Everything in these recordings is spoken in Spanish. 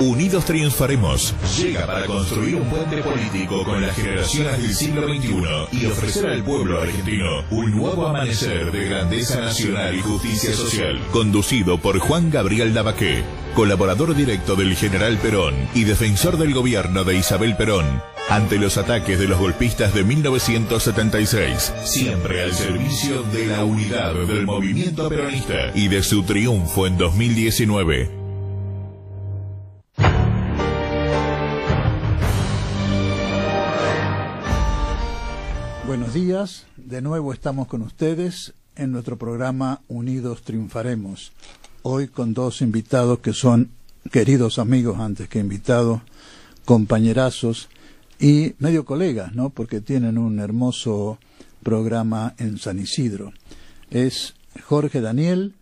Unidos triunfaremos. Llega para construir un puente político con las generaciones del siglo XXI y ofrecer al pueblo argentino un nuevo amanecer de grandeza nacional y justicia social. Conducido por Juan Gabriel Lavaqué, colaborador directo del general Perón y defensor del gobierno de Isabel Perón, ante los ataques de los golpistas de 1976, siempre al servicio de la unidad del movimiento peronista y de su triunfo en 2019. Buenos días, de nuevo estamos con ustedes en nuestro programa Unidos Triunfaremos. Hoy con dos invitados que son queridos amigos antes que invitados, compañerazos y medio colegas, ¿no? Porque tienen un hermoso programa en San Isidro. Es Jorge Daniel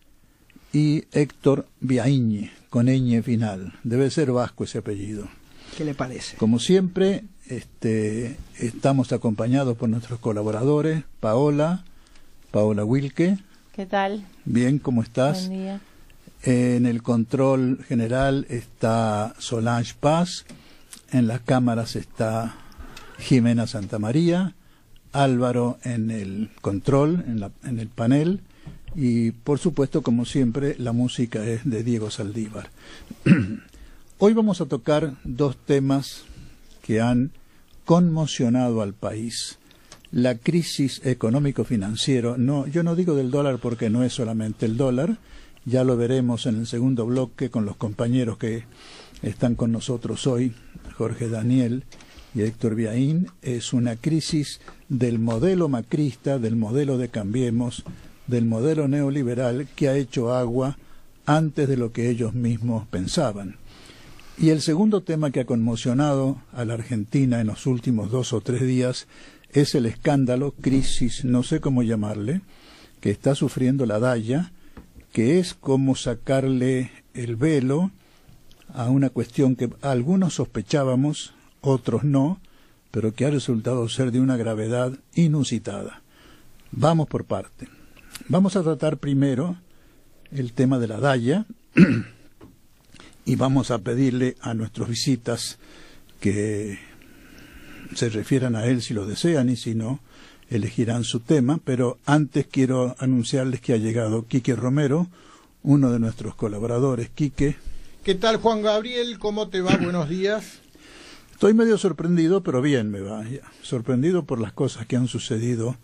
y Héctor Biaíñez, con ñ final. Debe ser vasco ese apellido. ¿Qué le parece? Como siempre, estamos acompañados por nuestros colaboradores, Paola Wilke. ¿Qué tal? Bien, ¿cómo estás? Buen día. En el control general está Solange Paz. En las cámaras está Jimena Santamaría, Álvaro en el control, en el panel, y por supuesto, como siempre, la música es de Diego Saldívar. Hoy vamos a tocar dos temas que han conmocionado al país. La crisis económico-financiera, yo no digo del dólar porque no es solamente el dólar, ya lo veremos en el segundo bloque con los compañeros que están con nosotros hoy, Jorge Daniel y Héctor Biaín. Es una crisis del modelo macrista, del modelo de Cambiemos, del modelo neoliberal que ha hecho agua antes de lo que ellos mismos pensaban. Y el segundo tema que ha conmocionado a la Argentina en los últimos 2 o 3 días es el escándalo, crisis, no sé cómo llamarle, que está sufriendo la Daya, que es como sacarle el velo a una cuestión que algunos sospechábamos, otros no, pero que ha resultado ser de una gravedad inusitada. Vamos por parte. Vamos a tratar primero el tema de la Daya y vamos a pedirle a nuestros visitas que se refieran a él si lo desean y si no, elegirán su tema, pero antes quiero anunciarles que ha llegado Quique Romero, uno de nuestros colaboradores. Quique. ¿Qué tal, Juan Gabriel? ¿Cómo te va? Buenos días. Estoy medio sorprendido, pero bien me va. Sorprendido por las cosas que han sucedido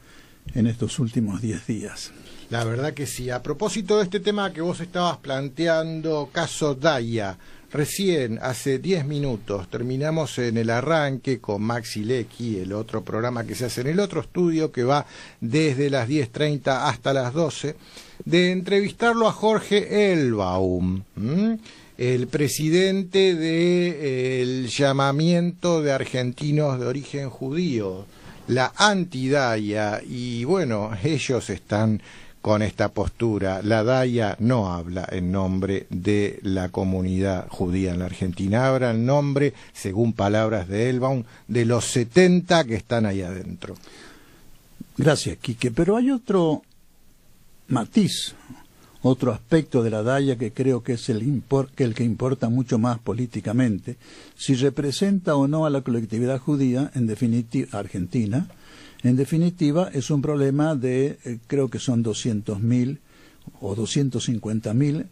en estos últimos 10 días. La verdad que sí. A propósito de este tema que vos estabas planteando, caso Daya, recién, hace 10 minutos, terminamos en el arranque con Maxi Lecky, el otro programa que se hace en el otro estudio, que va desde las 10:30 hasta las 12, de entrevistarlo a Jorge Elbaum, el presidente del llamamiento de argentinos de origen judío, la anti-Daya, y bueno, ellos están con esta postura. La Daya no habla en nombre de la comunidad judía en la Argentina, habla en nombre, según palabras de Elbaum, de los 70 que están ahí adentro. Gracias, Quique. Pero hay otro matiz, otro aspecto de la Daya que creo que es el que importa mucho más políticamente, si representa o no a la colectividad judía, en definitiva, argentina. En definitiva, es un problema de, creo que son 200.000 o 250.000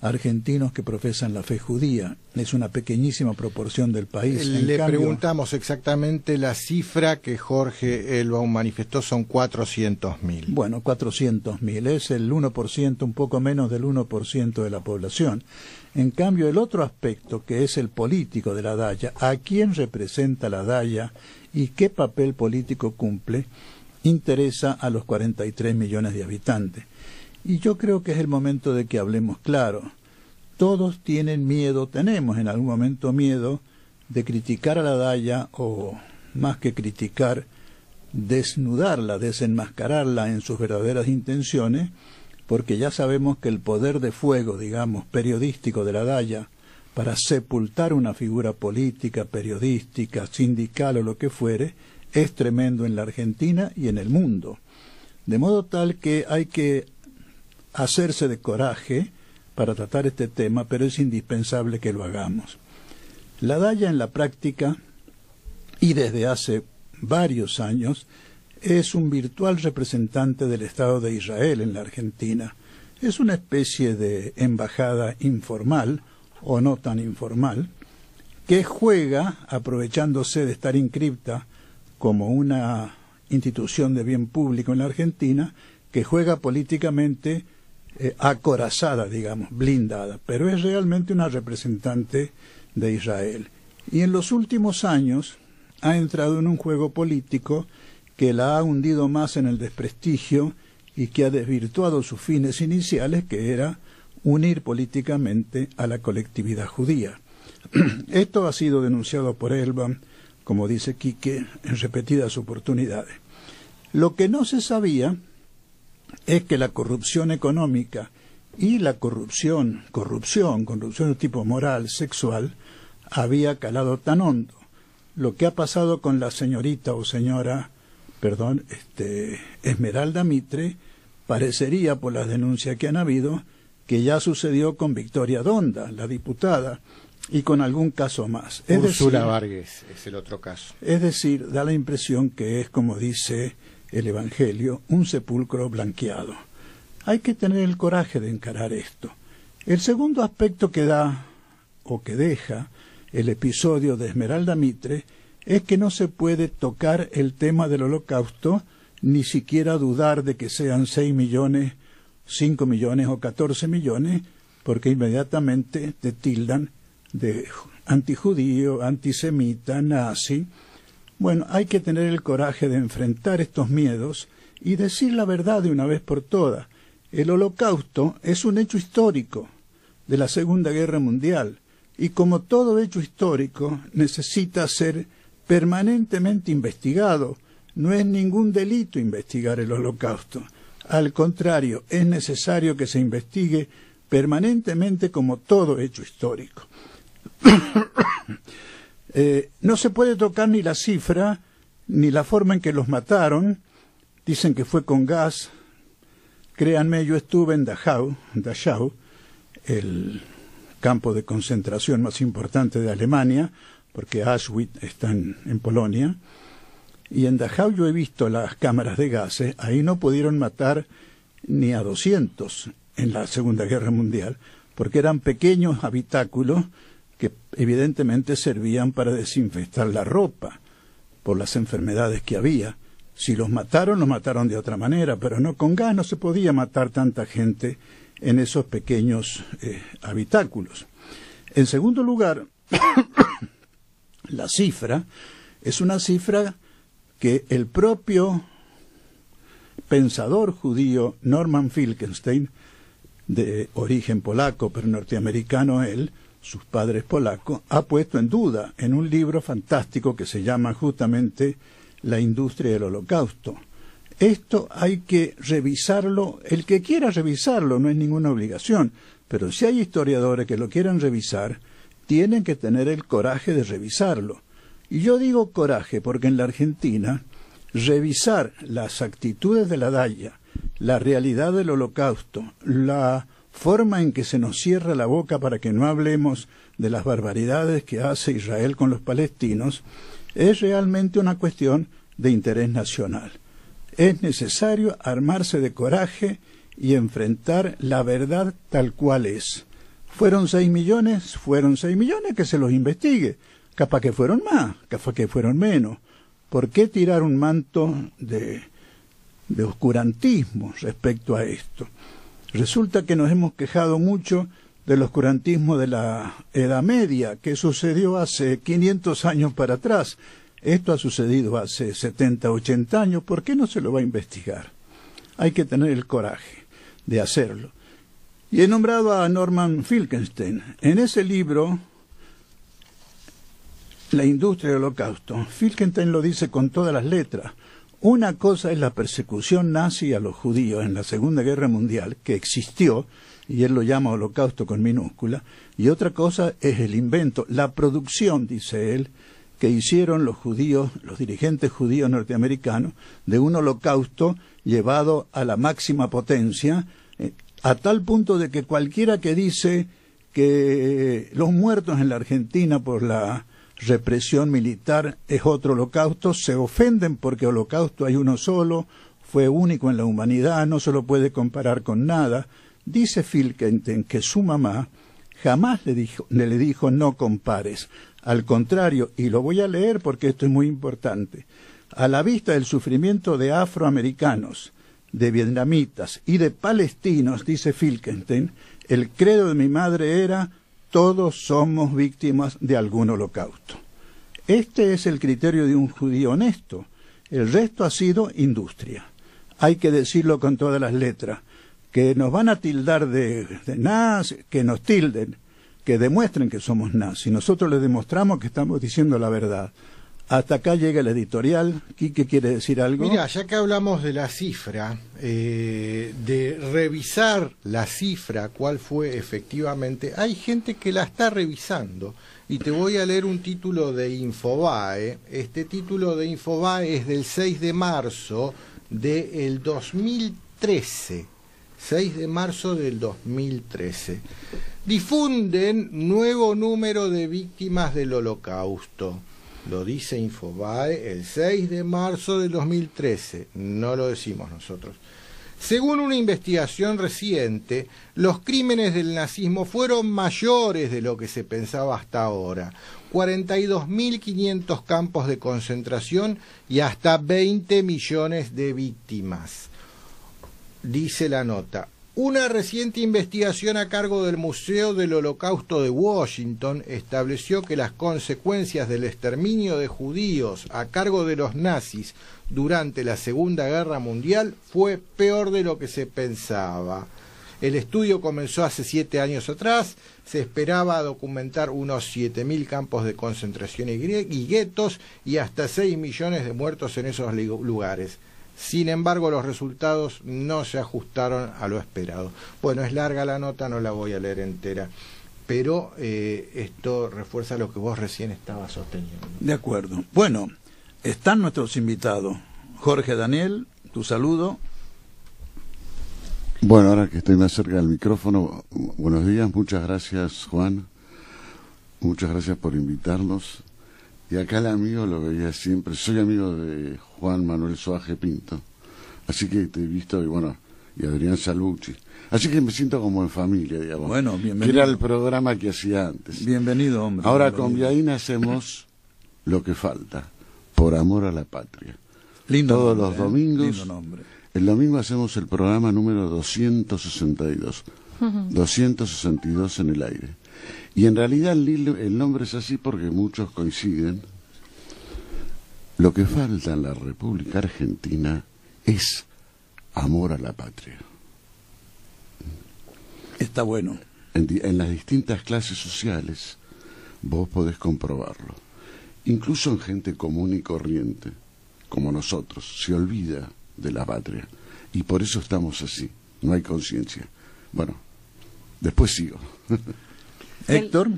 argentinos que profesan la fe judía. Es una pequeñísima proporción del país. Le preguntamos exactamente la cifra que Jorge Elbaum manifestó, son 400.000. Bueno, 400.000, es el 1%, un poco menos del 1% de la población. En cambio, el otro aspecto, que es el político de la Daya, ¿a quién representa la Daya y qué papel político cumple?, interesa a los 43 millones de habitantes. Y yo creo que es el momento de que hablemos claro. Todos tienen miedo, tenemos en algún momento miedo de criticar a la Daya, o más que criticar, desnudarla, desenmascararla en sus verdaderas intenciones, porque ya sabemos que el poder de fuego, digamos, periodístico de la Daya, para sepultar una figura política, periodística, sindical o lo que fuere, es tremendo en la Argentina y en el mundo. De modo tal que hay que hacerse de coraje para tratar este tema, pero es indispensable que lo hagamos. La Daya en la práctica, y desde hace varios años, es un virtual representante del Estado de Israel en la Argentina. Es una especie de embajada informal, o no tan informal, que juega, aprovechándose de estar inscripta como una institución de bien público en la Argentina, que juega políticamente acorazada, digamos, blindada, pero es realmente una representante de Israel. Y en los últimos años ha entrado en un juego político que la ha hundido más en el desprestigio y que ha desvirtuado sus fines iniciales, que era unir políticamente a la colectividad judía. Esto ha sido denunciado por Elbaum, como dice Quique, en repetidas oportunidades. Lo que no se sabía es que la corrupción económica y la corrupción de tipo moral, sexual, había calado tan hondo. Lo que ha pasado con la señorita o señora, Esmeralda Mitre, parecería, por las denuncias que han habido, que ya sucedió con Victoria Donda, la diputada, y con algún caso más. Úrsula Vargas es el otro caso. Es decir, da la impresión que es, como dice el Evangelio, un sepulcro blanqueado. Hay que tener el coraje de encarar esto. El segundo aspecto que da, o que deja, el episodio de Esmeralda Mitre, es que no se puede tocar el tema del Holocausto, ni siquiera dudar de que sean 6 millones, 5 millones o 14 millones, porque inmediatamente te tildan de antijudío, antisemita, nazi. Bueno, hay que tener el coraje de enfrentar estos miedos y decir la verdad de una vez por todas. El Holocausto es un hecho histórico de la Segunda Guerra Mundial, y como todo hecho histórico necesita ser permanentemente investigado. No es ningún delito investigar el Holocausto. Al contrario, es necesario que se investigue permanentemente como todo hecho histórico. No se puede tocar ni la cifra, ni la forma en que los mataron. Dicen que fue con gas. Créanme, yo estuve en Dachau, el campo de concentración más importante de Alemania, porque Auschwitz está en Polonia, y en Dachau yo he visto las cámaras de gases. Ahí no pudieron matar ni a 200 en la Segunda Guerra Mundial, porque eran pequeños habitáculos que evidentemente servían para desinfectar la ropa por las enfermedades que había. Si los mataron de otra manera, pero no con gas. No se podía matar tanta gente en esos pequeños habitáculos. En segundo lugar, la cifra es una cifra que el propio pensador judío Norman Finkelstein, de origen polaco pero norteamericano él, sus padres polacos, ha puesto en duda en un libro fantástico que se llama justamente La industria del Holocausto. Esto hay que revisarlo. El que quiera revisarlo no es ninguna obligación, pero si hay historiadores que lo quieran revisar, tienen que tener el coraje de revisarlo. Y yo digo coraje porque en la Argentina revisar las actitudes de la Daya, la realidad del Holocausto, la forma en que se nos cierra la boca para que no hablemos de las barbaridades que hace Israel con los palestinos, es realmente una cuestión de interés nacional. Es necesario armarse de coraje y enfrentar la verdad tal cual es. ¿Fueron 6 millones? Fueron 6 millones, que se los investigue. Capaz que fueron más, capaz que fueron menos. ¿Por qué tirar un manto de oscurantismo respecto a esto? Resulta que nos hemos quejado mucho del oscurantismo de la Edad Media, que sucedió hace 500 años para atrás. Esto ha sucedido hace 70, 80 años. ¿Por qué no se lo va a investigar? Hay que tener el coraje de hacerlo. Y he nombrado a Norman Finkelstein. En ese libro, La industria del Holocausto, Finkelstein lo dice con todas las letras. Una cosa es la persecución nazi a los judíos en la Segunda Guerra Mundial, que existió, y él lo llama Holocausto con minúscula, y otra cosa es el invento, la producción, dice él, que hicieron los judíos, los dirigentes judíos norteamericanos, de un holocausto llevado a la máxima potencia, a tal punto de que cualquiera que dice que los muertos en la Argentina por la represión militar es otro holocausto, se ofenden porque holocausto hay uno solo, fue único en la humanidad, no se lo puede comparar con nada. Dice Filkenten que su mamá jamás le dijo no compares. Al contrario, y lo voy a leer porque esto es muy importante, a la vista del sufrimiento de afroamericanos, de vietnamitas y de palestinos, dice Filkenten, el credo de mi madre era todos somos víctimas de algún holocausto. Este es el criterio de un judío honesto. El resto ha sido industria. Hay que decirlo con todas las letras. Que nos van a tildar de nazis, que nos tilden, que demuestren que somos nazis. Nosotros les demostramos que estamos diciendo la verdad. Hasta acá llega el editorial. ¿Quique quiere decir algo? Mira, ya que hablamos de la cifra, de revisar la cifra, cuál fue efectivamente, hay gente que la está revisando. Y te voy a leer un título de Infobae. Este título de Infobae es del 6 de marzo del 2013. 6 de marzo del 2013. Difunden nuevo número de víctimas del Holocausto. Lo dice Infobae el 6 de marzo del 2013. No lo decimos nosotros. Según una investigación reciente, los crímenes del nazismo fueron mayores de lo que se pensaba hasta ahora. 42.500 campos de concentración y hasta 20 millones de víctimas. Dice la nota, una reciente investigación a cargo del Museo del Holocausto de Washington estableció que las consecuencias del exterminio de judíos a cargo de los nazis durante la Segunda Guerra Mundial fue peor de lo que se pensaba. El estudio comenzó hace 7 años atrás, se esperaba documentar unos 7.000 campos de concentración y guetos y hasta 6 millones de muertos en esos lugares. Sin embargo, los resultados no se ajustaron a lo esperado. Bueno, es larga la nota, no la voy a leer entera, pero esto refuerza lo que vos recién estabas sosteniendo. De acuerdo. Bueno, están nuestros invitados. Jorge Daniel, tu saludo. Bueno, ahora que estoy más cerca del micrófono, buenos días, muchas gracias Juan, muchas gracias por invitarnos. Y acá el amigo lo veía siempre, soy amigo de Juan Manuel Soaje Pinto, así que te he visto, y bueno, y Adrián Salvucci. Así que me siento como en familia, digamos. Bueno, bienvenido. Que era el programa que hacía antes. Bienvenido, hombre. Ahora bienvenido. Con Viaín hacemos lo que falta, por amor a la patria. Lindo Todos nombre, los domingos, lindo nombre. El domingo hacemos el programa número 262. 262 en el aire. Y en realidad el nombre es así porque muchos coinciden. Lo que falta en la República Argentina es amor a la patria. Está bueno. En las distintas clases sociales vos podés comprobarlo. Incluso en gente común y corriente, como nosotros, se olvida de la patria. Y por eso estamos así, no hay conciencia. Bueno, después sigo. Héctor.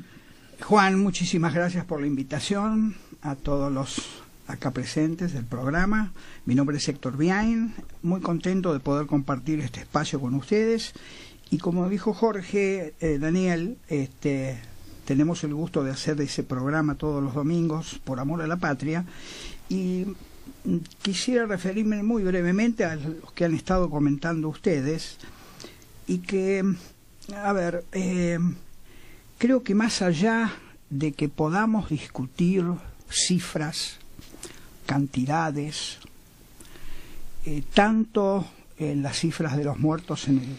Juan, muchísimas gracias por la invitación a todos los acá presentes del programa. Mi nombre es Héctor Viaín, muy contento de poder compartir este espacio con ustedes. Y como dijo Jorge Daniel, tenemos el gusto de hacer ese programa todos los domingos por amor a la patria. Y quisiera referirme muy brevemente a los que han estado comentando ustedes y que, a ver, creo que más allá de que podamos discutir cifras, cantidades, tanto en las cifras de los muertos en el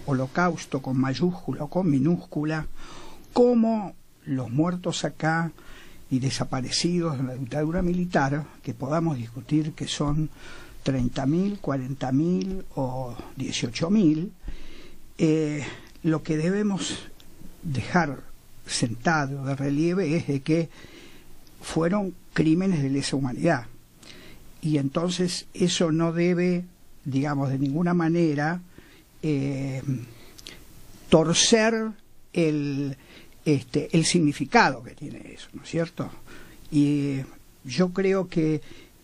Holocausto con mayúscula o con minúscula, como los muertos acá y desaparecidos en la dictadura militar, que podamos discutir que son 30.000, 40.000 o 18.000, lo que debemos dejar sentado de relieve es de que fueron crímenes de lesa humanidad. Y entonces eso no debe, digamos, de ninguna manera torcer el significado que tiene eso, ¿no es cierto? Y yo creo que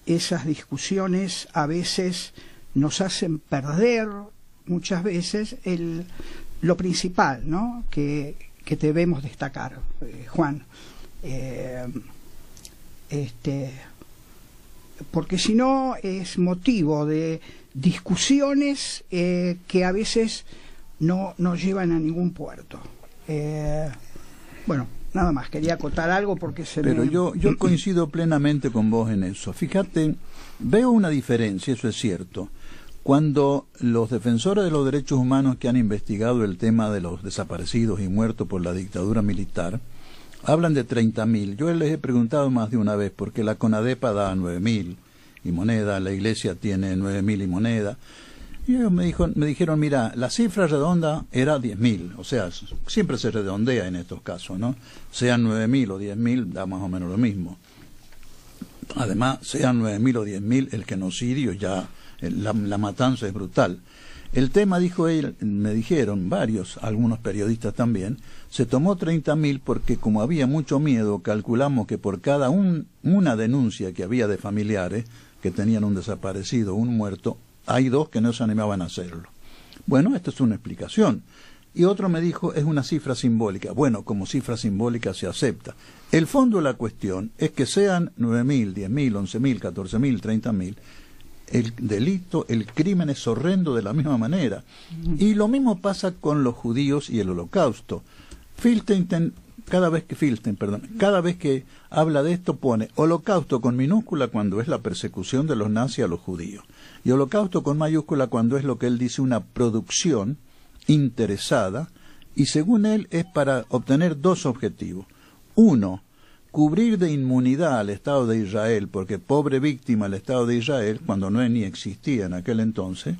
esas discusiones a veces nos hacen perder muchas veces lo principal, ¿no? Que que debemos destacar, Juan. Porque si no es motivo de discusiones que a veces no llevan a ningún puerto. Bueno, nada más, quería acotar algo porque Pero yo coincido plenamente con vos en eso. Fíjate, veo una diferencia, eso es cierto. Cuando los defensores de los derechos humanos que han investigado el tema de los desaparecidos y muertos por la dictadura militar hablan de 30.000, yo les he preguntado más de una vez porque la CONADEPA da 9.000 y moneda, la iglesia tiene 9.000 y moneda. Y ellos me dijeron, mira, la cifra redonda era 10.000, o sea, siempre se redondea en estos casos, ¿no? Sean 9.000 o 10.000, da más o menos lo mismo. Además, sean 9.000 o 10.000, el genocidio ya, la matanza es brutal. El tema, dijo él, me dijeron varios, algunos periodistas también, se tomó 30.000 porque como había mucho miedo, calculamos que por cada una denuncia que había de familiares que tenían un desaparecido, un muerto, hay 2 que no se animaban a hacerlo. Bueno, esto es una explicación. Y otro me dijo, es una cifra simbólica. Bueno, como cifra simbólica se acepta. El fondo de la cuestión es que sean 9.000, 10.000, 11.000, 14.000, 30.000, el delito, el crimen es horrendo de la misma manera. Y lo mismo pasa con los judíos y el holocausto. Filtenstein, cada vez que habla de esto pone holocausto con minúscula cuando es la persecución de los nazis a los judíos. Y holocausto con mayúscula cuando es lo que él dice una producción interesada, y según él es para obtener 2 objetivos. 1, cubrir de inmunidad al Estado de Israel, porque pobre víctima el Estado de Israel, cuando no ni existía en aquel entonces,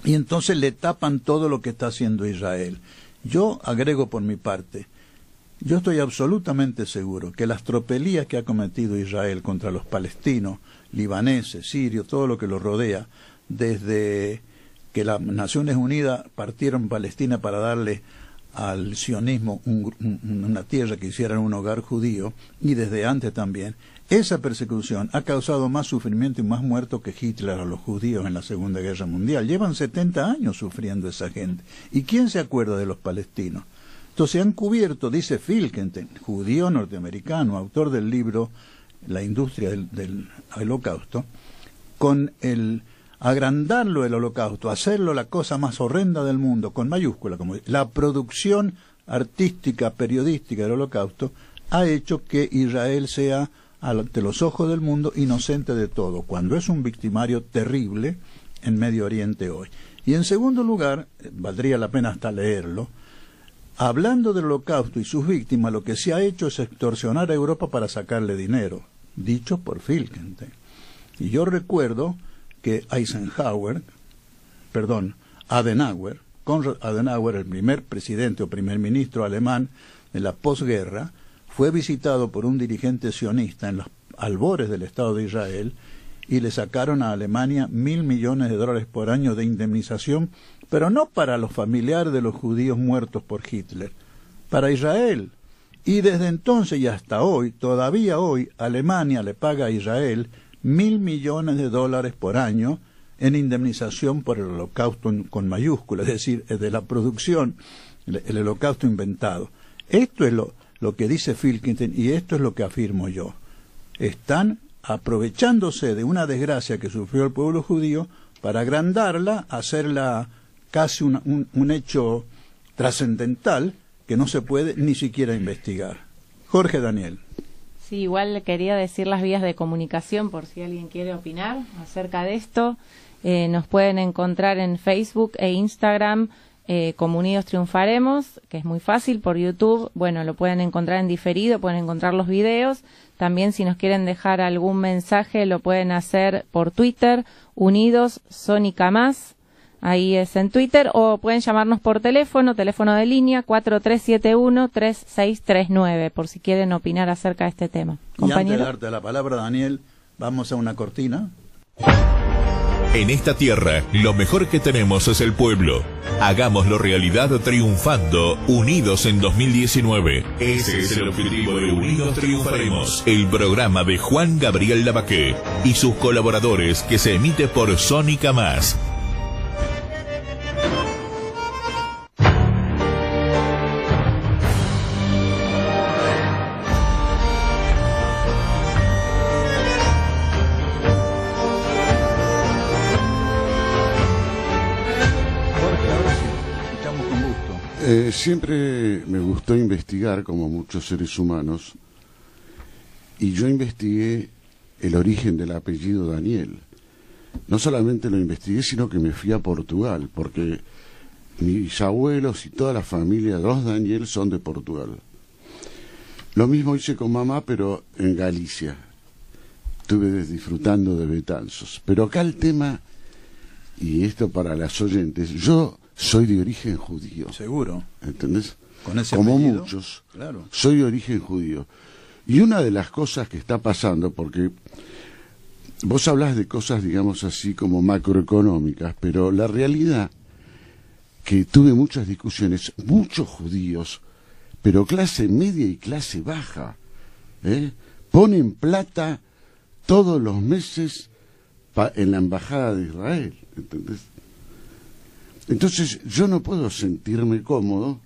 y entonces le tapan todo lo que está haciendo Israel. Yo agrego por mi parte, yo estoy absolutamente seguro que las tropelías que ha cometido Israel contra los palestinos, libaneses, sirios, todo lo que los rodea, desde que las Naciones Unidas partieron Palestina para darle al sionismo una tierra que hicieran un hogar judío, y desde antes también, esa persecución ha causado más sufrimiento y más muertos que Hitler a los judíos en la Segunda Guerra Mundial. Llevan 70 años sufriendo esa gente. ¿Y quién se acuerda de los palestinos? Entonces han cubierto, dice Filkenstein, judío norteamericano, autor del libro La industria del holocausto, con el agrandarlo el holocausto, hacerlo la cosa más horrenda del mundo, con mayúscula, como la producción artística, periodística del holocausto, ha hecho que Israel sea, ante los ojos del mundo, inocente de todo, cuando es un victimario terrible en Medio Oriente hoy. Y en segundo lugar, valdría la pena hasta leerlo, hablando del holocausto y sus víctimas, lo que se ha hecho es extorsionar a Europa para sacarle dinero, dicho por Filkenstein. Y yo recuerdo que Adenauer, Konrad Adenauer, el primer presidente o primer ministro alemán de la posguerra, fue visitado por un dirigente sionista en los albores del Estado de Israel y le sacaron a Alemania $1.000 millones por año de indemnización, pero no para los familiares de los judíos muertos por Hitler, para Israel. Y desde entonces y hasta hoy, todavía hoy, Alemania le paga a Israel $1.000 millones por año en indemnización por el holocausto con mayúscula, es decir, de la producción, el holocausto inventado. Esto es lo que dice Filkenstein y esto es lo que afirmo yo. Están aprovechándose de una desgracia que sufrió el pueblo judío para agrandarla, hacerla casi un hecho trascendental que no se puede ni siquiera investigar. Jorge Daniel. Sí, igual le quería decir las vías de comunicación por si alguien quiere opinar acerca de esto. Nos pueden encontrar en Facebook e Instagram como Unidos Triunfaremos, que es muy fácil, por YouTube. Bueno, lo pueden encontrar en diferido, pueden encontrar los videos. También si nos quieren dejar algún mensaje lo pueden hacer por Twitter, Unidos Sónica Más, ahí es en Twitter, o pueden llamarnos por teléfono de línea 4371-3639, por si quieren opinar acerca de este tema. Y antes de darte la palabra, Daniel, vamos a una cortina. En esta tierra, lo mejor que tenemos es el pueblo. Hagámoslo realidad triunfando, unidos en 2019. Ese es el objetivo de Unidos Triunfaremos, el programa de Juan Gabriel Lavaqué y sus colaboradores que se emite por Sónica Más. siempre me gustó investigar, como muchos seres humanos, y yo investigué el origen del apellido Daniel. No solamente lo investigué, sino que me fui a Portugal, porque mis abuelos y toda la familia de los Daniel son de Portugal. Lo mismo hice con mamá, pero en Galicia. Estuve disfrutando de Betanzos. Pero acá el tema, y esto para las oyentes, yo soy de origen judío. Seguro. ¿Entendés? Con ese como apellido, muchos, claro. Soy de origen judío. Y una de las cosas que está pasando, porque vos hablás de cosas, digamos así, como macroeconómicas, pero la realidad, que tuve muchas discusiones, muchos judíos, pero clase media y clase baja, ponen plata todos los meses en la embajada de Israel, ¿entendés? Entonces yo no puedo sentirme cómodo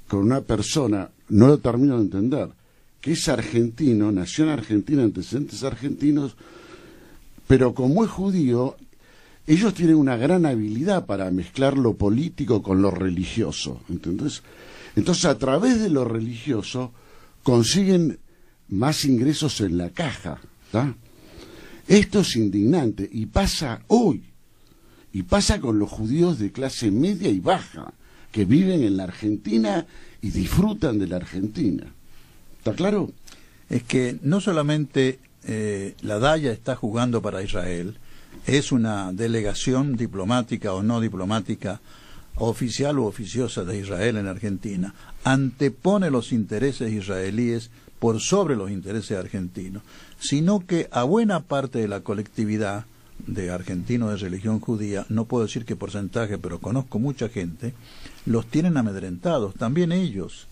con una persona, no lo termino de entender, que es argentino, nació en Argentina, antecedentes argentinos, pero como es judío, ellos tienen una gran habilidad para mezclar lo político con lo religioso, ¿entendés? Entonces a través de lo religioso consiguen más ingresos en la caja, ¿tá? Esto es indignante y pasa hoy, y pasa con los judíos de clase media y baja, que viven en la Argentina y disfrutan de la Argentina. ¿Está claro? Es que no solamente la DAIA está jugando para Israel, es una delegación diplomática o no diplomática, oficial u oficiosa de Israel en Argentina, antepone los intereses israelíes por sobre los intereses argentinos, sino que a buena parte de la colectividad de argentinos de religión judía, no puedo decir qué porcentaje, pero conozco mucha gente, los tienen amedrentados, también ellos.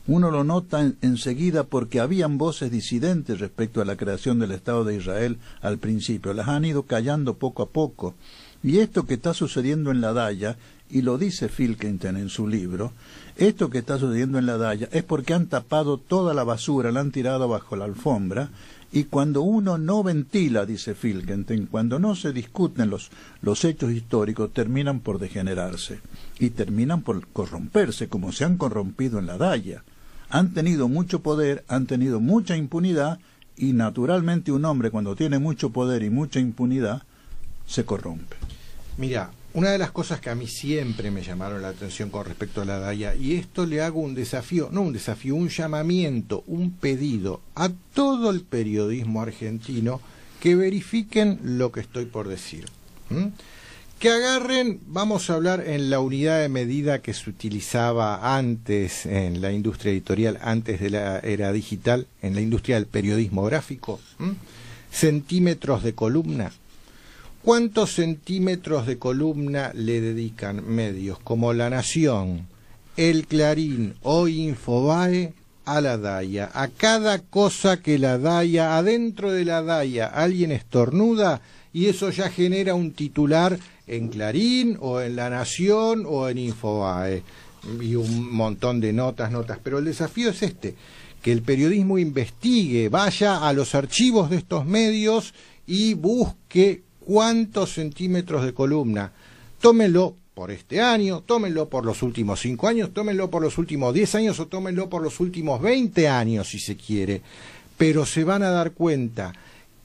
Uno lo nota enseguida porque habían voces disidentes respecto a la creación del Estado de Israel al principio, las han ido callando poco a poco. Y esto que está sucediendo en la DAIA, y lo dice Filkington en su libro, esto que está sucediendo en la DAIA es porque han tapado toda la basura, la han tirado bajo la alfombra, y cuando uno no ventila, dice Filkington, cuando no se discuten los hechos históricos, terminan por degenerarse, y terminan por corromperse, como se han corrompido en la DAIA. Han tenido mucho poder, han tenido mucha impunidad, y naturalmente un hombre cuando tiene mucho poder y mucha impunidad, se corrompe. Mira, una de las cosas que a mí siempre me llamaron la atención con respecto a la DAIA, y esto le hago un desafío, no un desafío, un llamamiento, un pedido a todo el periodismo argentino que verifiquen lo que estoy por decir. Que agarren, vamos a hablar en la unidad de medida que se utilizaba antes en la industria editorial, antes de la era digital, en la industria del periodismo gráfico, centímetros de columna. ¿Cuántos centímetros de columna le dedican medios como La Nación, El Clarín o Infobae a la DAIA? A cada cosa que la DAIA, adentro de la DAIA, alguien estornuda y eso ya genera un titular en Clarín o en La Nación o en Infobae y un montón de notas, pero el desafío es este, que el periodismo investigue, vaya a los archivos de estos medios y busque cuántos centímetros de columna. Tómenlo por este año, tómenlo por los últimos 5 años, tómenlo por los últimos 10 años o tómenlo por los últimos 20 años si se quiere, pero se van a dar cuenta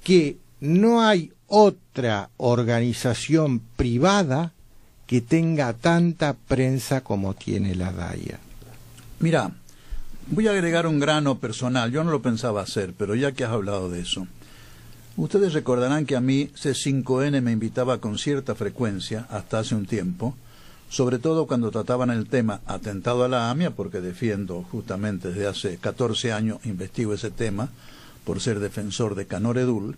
que no hay otra organización privada que tenga tanta prensa como tiene la DAIA. Mira, voy a agregar un grano personal, yo no lo pensaba hacer, pero ya que has hablado de eso, ustedes recordarán que a mí C5N me invitaba con cierta frecuencia hasta hace un tiempo, sobre todo cuando trataban el tema atentado a la AMIA, porque defiendo justamente desde hace 14 años, investigo ese tema por ser defensor de Canor Edul,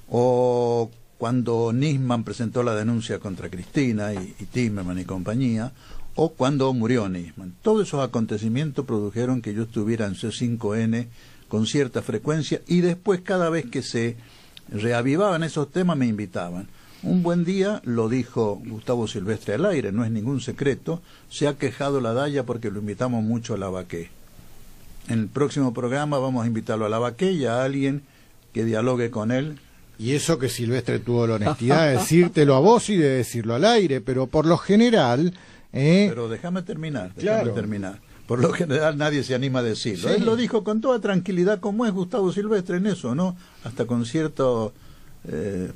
o cuando Nisman presentó la denuncia contra Cristina y Timerman y compañía, o cuando murió Nisman. Todos esos acontecimientos produjeron que yo estuviera en C5N con cierta frecuencia y después cada vez que se reavivaban esos temas me invitaban. Un buen día, lo dijo Gustavo Silvestre al aire, no es ningún secreto, se ha quejado la DAIA porque lo invitamos mucho a Lavaqué. En el próximo programa vamos a invitarlo a Lavaqué y a alguien que dialogue con él Y eso que Silvestre tuvo la honestidad de decírtelo a vos y de decirlo al aire, pero por lo general... Pero déjame terminar. Por lo general nadie se anima a decirlo. Sí. Él lo dijo con toda tranquilidad, como es Gustavo Silvestre en eso, ¿no? Hasta con cierto,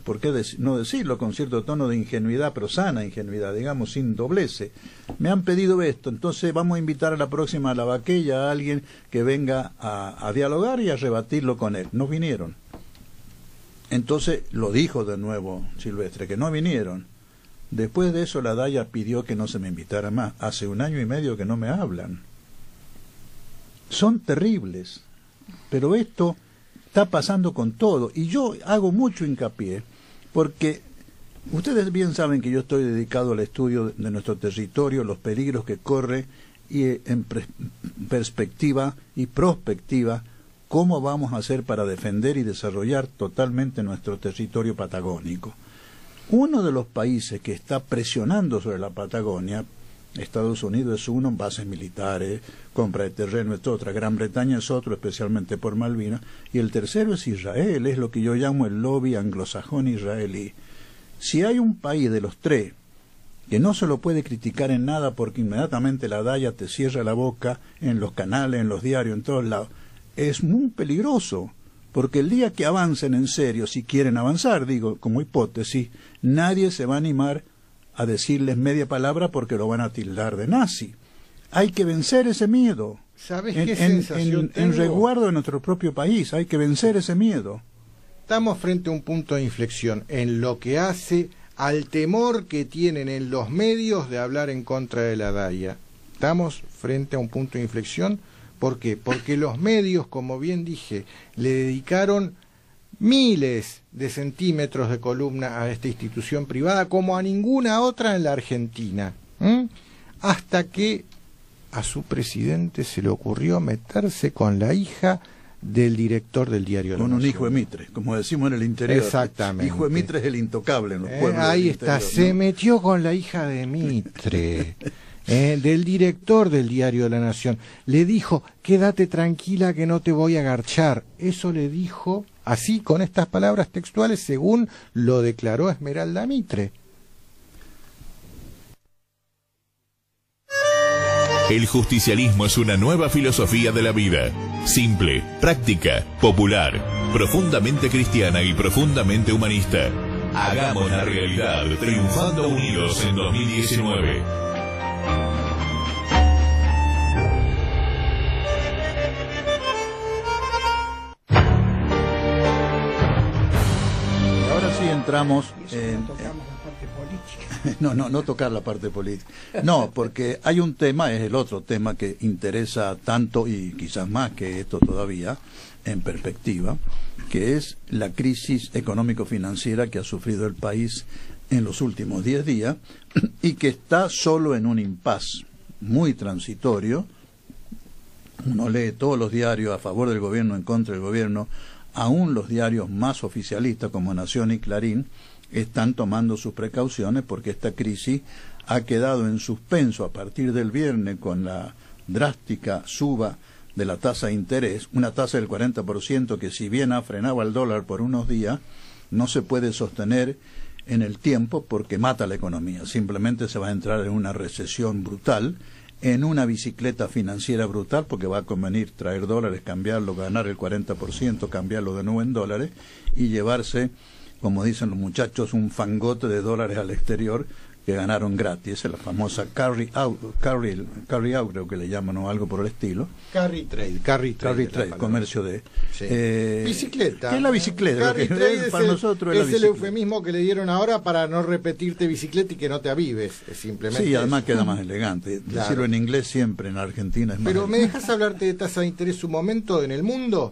¿por qué no decirlo? Con cierto tono de ingenuidad, pero sana ingenuidad, digamos, sin doblece. Me han pedido esto, entonces vamos a invitar a la próxima Lavaqueya a alguien que venga a dialogar y a rebatirlo con él. No vinieron. Entonces lo dijo de nuevo Silvestre, que no vinieron. Después de eso la Daya pidió que no se me invitara más. Hace 1 año y medio que no me hablan. Son terribles, pero esto está pasando con todo, y yo hago mucho hincapié, porque ustedes bien saben que yo estoy dedicado al estudio de nuestro territorio, los peligros que corre, y en perspectiva y prospectiva, cómo vamos a hacer para defender y desarrollar totalmente nuestro territorio patagónico. Uno de los países que está presionando sobre la Patagonia, Estados Unidos es uno, bases militares, compra de terreno es otra, Gran Bretaña es otro, especialmente por Malvinas, y el tercero es Israel, es lo que yo llamo el lobby anglosajón israelí. Si hay un país de los tres que no se lo puede criticar en nada porque inmediatamente la Daya te cierra la boca en los canales, en los diarios, en todos lados, es muy peligroso, porque el día que avancen en serio, si quieren avanzar, digo, como hipótesis, nadie se va a animar a decirles media palabra porque lo van a tildar de nazi. Hay que vencer ese miedo. ¿Sabes qué sensación tengo? En resguardo de nuestro propio país, hay que vencer ese miedo. Estamos frente a un punto de inflexión en lo que hace al temor que tienen en los medios de hablar en contra de la Daya. Estamos frente a un punto de inflexión. ¿Por qué? Porque los medios, como bien dije, le dedicaron miles de centímetros de columna a esta institución privada como a ninguna otra en la Argentina. Hasta que a su presidente se le ocurrió meterse con la hija del director del diario con un hijo de Mitre, como decimos en el interior. Exactamente. Hijo de Mitre es el intocable en los pueblos. Ahí está, interior, se ¿no? metió con la hija de Mitre. Del director del diario de la Nación. Le dijo, quédate tranquila que no te voy a garchar. Eso le dijo así, con estas palabras textuales, según lo declaró Esmeralda Mitre. El justicialismo es una nueva filosofía de la vida. Simple, práctica, popular, profundamente cristiana y profundamente humanista. Hagamos la realidad, triunfando unidos en 2019. Entramos en tocamos la parte política. No tocar la parte política. No, porque hay un tema, es el otro tema que interesa tanto y quizás más que esto todavía, en perspectiva, que es la crisis económico-financiera que ha sufrido el país en los últimos 10 días y que está solo en un impasse muy transitorio. Uno lee todos los diarios a favor del gobierno, en contra del gobierno. Aún los diarios más oficialistas como Nación y Clarín están tomando sus precauciones porque esta crisis ha quedado en suspenso a partir del viernes con la drástica suba de la tasa de interés, una tasa del 40% que si bien ha frenado al dólar por unos días, no se puede sostener en el tiempo porque mata la economía. Simplemente se va a entrar en una recesión brutal, en una bicicleta financiera brutal, porque va a convenir traer dólares, cambiarlo, ganar el 40%, cambiarlo de nuevo en dólares, y llevarse, como dicen los muchachos, un fangote de dólares al exterior que ganaron gratis, la famosa carry out, creo que le llaman, o algo por el estilo. Carry trade, comercio de... Sí. Bicicleta. ¿Qué es la bicicleta? Carry trade para nosotros es el eufemismo que le dieron ahora para no repetirte bicicleta y que no te avives, simplemente. Sí, además queda más elegante. Claro. Decirlo en inglés siempre, en Argentina es más Pero elegante. ¿me dejas hablarte de tasa de interés un momento en el mundo?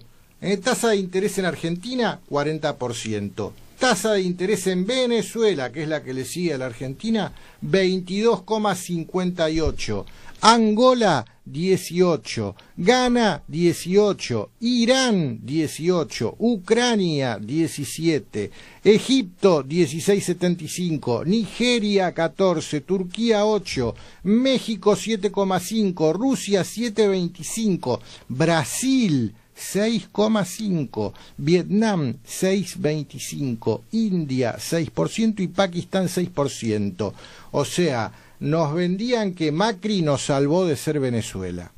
Tasa de interés en Argentina, 40%. Tasa de interés en Venezuela, que es la que le sigue a la Argentina, 22,58. Angola, 18. Ghana, 18. Irán, 18. Ucrania, 17. Egipto, 16,75. Nigeria, 14. Turquía, 8. México, 7,5. Rusia, 7,25. Brasil, 6,5%, Vietnam 6,25%, India 6% y Pakistán 6%. O sea, nos vendían que Macri nos salvó de ser Venezuela.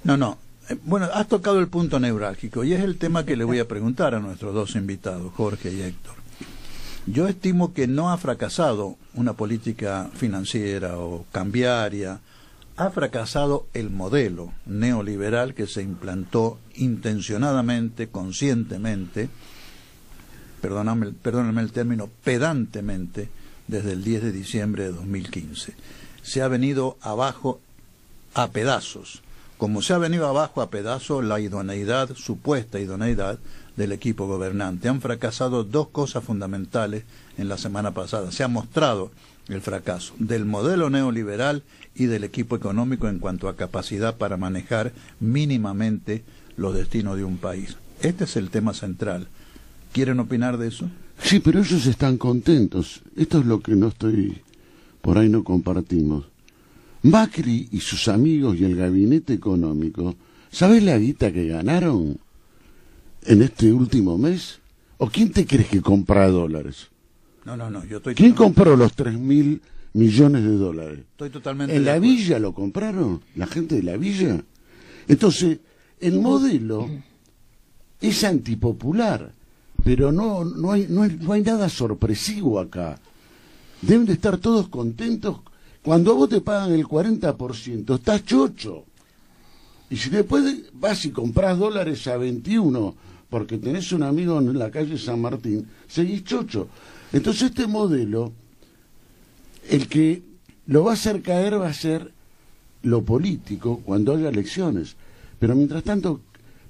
No. Bueno, has tocado el punto neurálgico y es el tema que le voy a preguntar a nuestros dos invitados, Jorge y Héctor. Yo estimo que no ha fracasado una política financiera o cambiaria, ha fracasado el modelo neoliberal que se implantó intencionadamente, conscientemente, perdóname el término, pedantemente, desde el 10 de diciembre de 2015. Se ha venido abajo a pedazos. Como se ha venido abajo a pedazos la idoneidad, supuesta idoneidad, del equipo gobernante. Han fracasado dos cosas fundamentales en la semana pasada. Se ha mostrado el fracaso del modelo neoliberal y del equipo económico en cuanto a capacidad para manejar mínimamente los destinos de un país. Este es el tema central. ¿Quieren opinar de eso? Sí, pero ellos están contentos. Esto es lo que por ahí no compartimos. Macri y sus amigos y el gabinete económico, ¿sabes la guita que ganaron en este último mes? ¿O quién te crees que compra dólares? No, yo estoy... ¿Quién compró los 3.000 millones de dólares? Estoy totalmente... ¿En la villa lo compraron? ¿La gente de la villa? Entonces, el modelo es antipopular, pero no hay nada sorpresivo acá. Deben de estar todos contentos. Cuando a vos te pagan el 40%, estás chocho. Y si después vas y compras dólares a 21, porque tenés un amigo en la calle San Martín, seguís chocho. Entonces este modelo, el que lo va a hacer caer va a ser lo político cuando haya elecciones. Pero mientras tanto,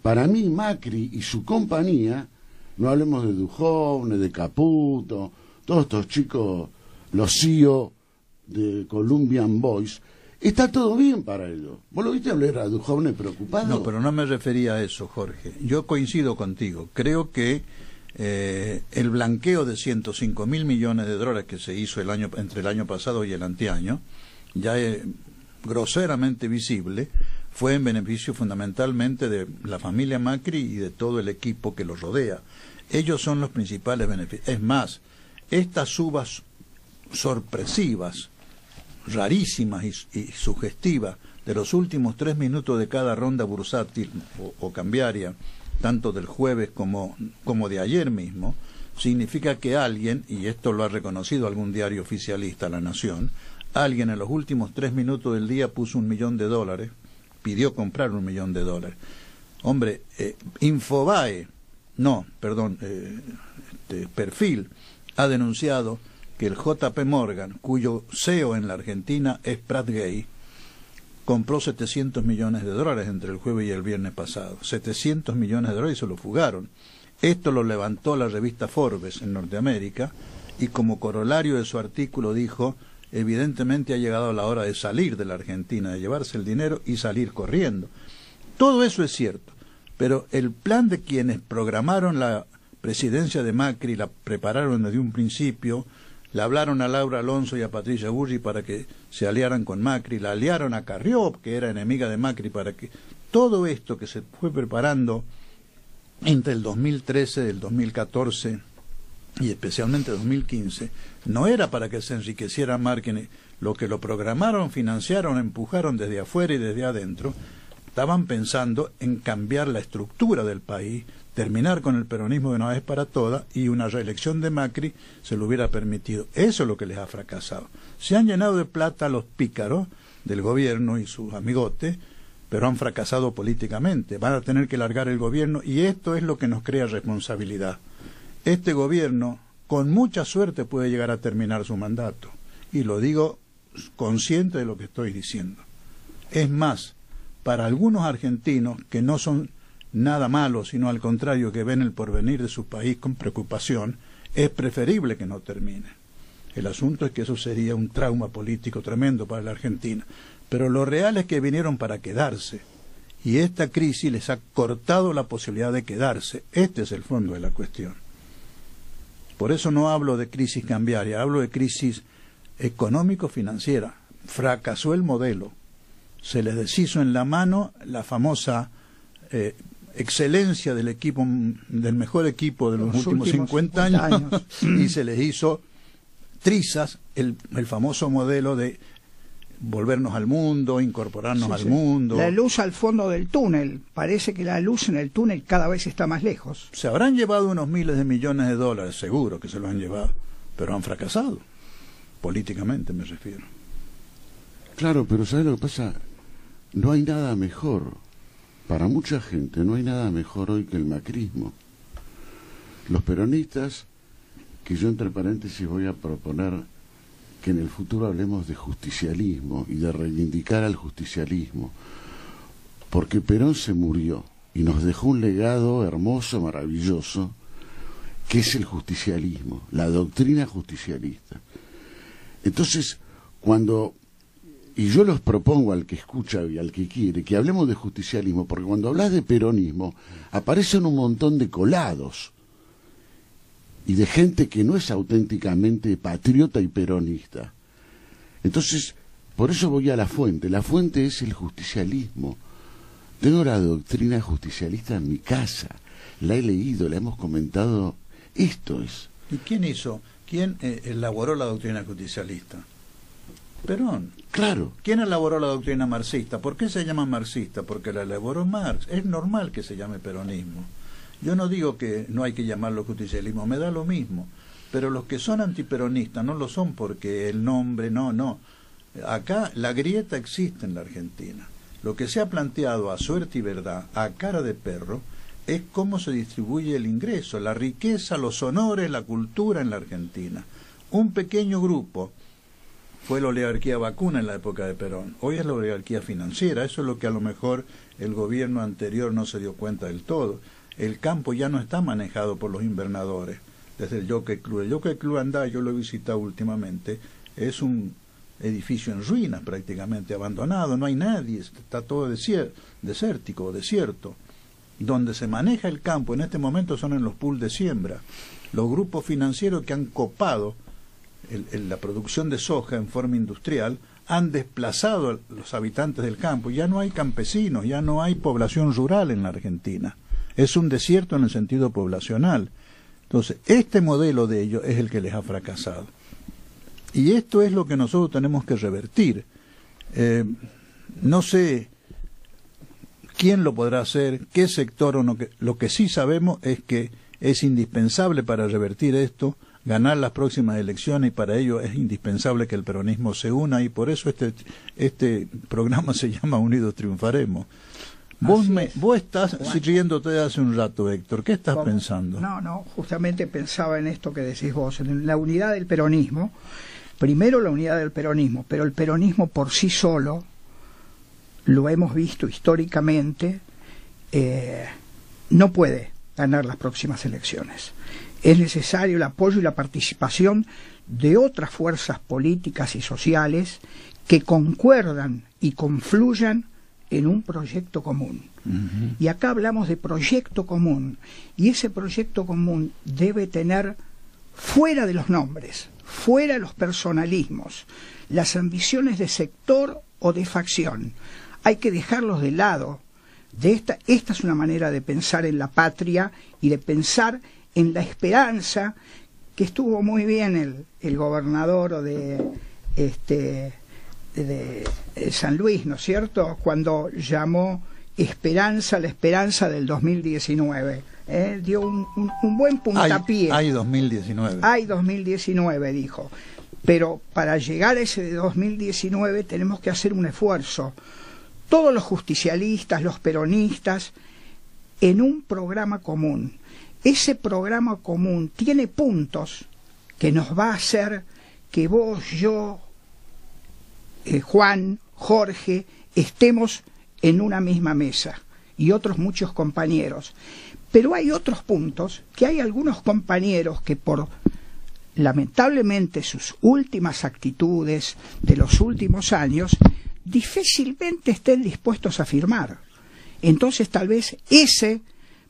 para mí Macri y su compañía, no hablemos de Duhovne, de Caputo, todos estos chicos, los CEO de Colombian Boys, está todo bien para ellos. ¿Vos lo viste hablar a Duhovne preocupado? No, pero no me refería a eso, Jorge. Yo coincido contigo. Creo que el blanqueo de 105.000 millones de dólares que se hizo entre el año pasado y el anteaño, ya es groseramente visible, fue en beneficio fundamentalmente de la familia Macri y de todo el equipo que los rodea. Ellos son los principales beneficios. Es más, estas subas sorpresivas, rarísimas y sugestivas de los últimos 3 minutos de cada ronda bursátil o cambiaria, tanto del jueves como de ayer mismo, significa que alguien, y esto lo ha reconocido algún diario oficialista, La Nación, alguien en los últimos 3 minutos del día puso $1 millón, pidió comprar $1 millón. Hombre, Perfil ha denunciado que el JP Morgan, cuyo CEO en la Argentina es Prat Gay, compró $700 millones entre el jueves y el viernes pasado. $700 millones y se lo fugaron. Esto lo levantó la revista Forbes en Norteamérica y como corolario de su artículo dijo, evidentemente ha llegado la hora de salir de la Argentina, de llevarse el dinero y salir corriendo. Todo eso es cierto, pero el plan de quienes programaron la presidencia de Macri, la prepararon desde un principio, le hablaron a Laura Alonso y a Patricia Burri para que se aliaran con Macri, la aliaron a Carrió, que era enemiga de Macri, para que todo esto que se fue preparando entre el 2013, el 2014 y especialmente 2015, no era para que se enriqueciera Macri. Lo que lo programaron, financiaron, empujaron desde afuera y desde adentro, estaban pensando en cambiar la estructura del país, terminar con el peronismo de una vez para todas, y una reelección de Macri se lo hubiera permitido. Eso es lo que les ha fracasado. Se han llenado de plata los pícaros del gobierno y sus amigotes, pero han fracasado políticamente. Van a tener que largar el gobierno y esto es lo que nos crea responsabilidad. Este gobierno, con mucha suerte, puede llegar a terminar su mandato. Y lo digo consciente de lo que estoy diciendo. Es más, para algunos argentinos que no son nada malo, sino al contrario, que ven el porvenir de su país con preocupación, es preferible que no termine. El asunto es que eso sería un trauma político tremendo para la Argentina. Pero lo real es que vinieron para quedarse. Y esta crisis les ha cortado la posibilidad de quedarse. Este es el fondo de la cuestión. Por eso no hablo de crisis cambiaria, hablo de crisis económico-financiera. Fracasó el modelo. Se les deshizo en la mano la famosa excelencia del equipo, del mejor equipo de los últimos 50 años. Y se les hizo trizas el famoso modelo de volvernos al mundo, incorporarnos al mundo. La luz al fondo del túnel. Parece que la luz en el túnel cada vez está más lejos. Se habrán llevado unos miles de millones de dólares, seguro que se los han llevado, pero han fracasado. Políticamente me refiero. Claro, pero ¿sabes lo que pasa? No hay nada mejor. Para mucha gente no hay nada mejor hoy que el macrismo. Los peronistas, que yo entre paréntesis voy a proponer que en el futuro hablemos de justicialismo y de reivindicar al justicialismo, porque Perón se murió y nos dejó un legado hermoso, maravilloso, que es el justicialismo, la doctrina justicialista. Entonces, y yo los propongo al que escucha y al que quiere, que hablemos de justicialismo, porque cuando hablas de peronismo, aparecen un montón de colados, y de gente que no es auténticamente patriota y peronista. Entonces, por eso voy a la fuente. La fuente es el justicialismo. Tengo la doctrina justicialista en mi casa. La he leído, la hemos comentado. Esto es. ¿Y quién elaboró la doctrina justicialista? Perón. Claro. ¿Quién elaboró la doctrina marxista? ¿Por qué se llama marxista? Porque la elaboró Marx. Es normal que se llame peronismo. Yo no digo que no hay que llamarlo justicialismo, me da lo mismo, pero los que son antiperonistas no lo son porque el nombre, no. Acá la grieta existe en la Argentina. Lo que se ha planteado a suerte y verdad, a cara de perro, es cómo se distribuye el ingreso, la riqueza, los honores, la cultura en la Argentina. Un pequeño grupo fue la oligarquía vacuna en la época de Perón, hoy es la oligarquía financiera, eso es lo que a lo mejor el gobierno anterior no se dio cuenta del todo. El campo ya no está manejado por los invernadores, desde el Jockey Club. El Jockey Club Andá, yo lo he visitado últimamente, es un edificio en ruinas prácticamente, abandonado, no hay nadie, está todo desértico, desierto. Donde se maneja el campo en este momento son en los pools de siembra. Los grupos financieros que han copado la producción de soja en forma industrial han desplazado a los habitantes del campo. Ya no hay campesinos, ya no hay población rural en la Argentina. Es un desierto en el sentido poblacional. Entonces, este modelo de ellos es el que les ha fracasado. Y esto es lo que nosotros tenemos que revertir. No sé quién lo podrá hacer, qué sector o no. Lo que sí sabemos es que es indispensable para revertir esto, ganar las próximas elecciones, y para ello es indispensable que el peronismo se una, y por eso este programa se llama Unidos Triunfaremos. Vos estás riéndote hace un rato, Héctor. ¿Qué estás pensando? No, justamente pensaba en esto que decís vos, en la unidad del peronismo. Primero la unidad del peronismo, pero el peronismo por sí solo, lo hemos visto históricamente, no puede ganar las próximas elecciones. Es necesario el apoyo y la participación de otras fuerzas políticas y sociales que concuerdan y confluyan en un proyecto común. Y acá hablamos de proyecto común, y ese proyecto común debe tener, fuera de los nombres, fuera de los personalismos, las ambiciones de sector o de facción, hay que dejarlos de lado. Esta es una manera de pensar en la patria y de pensar en la esperanza, que estuvo muy bien el gobernador de San Luis, ¿no es cierto?, cuando llamó esperanza, la esperanza del 2019. Dio un buen puntapié. Hay 2019. Hay 2019, dijo. Pero para llegar a ese de 2019 tenemos que hacer un esfuerzo. Todos los justicialistas, los peronistas, en un programa común. Ese programa común tiene puntos que nos va a hacer que vos, yo, Juan, Jorge, estemos en una misma mesa, y otros muchos compañeros. Pero hay otros puntos que hay algunos compañeros que por lamentablemente sus últimas actitudes de los últimos años difícilmente estén dispuestos a firmar. Entonces tal vez ese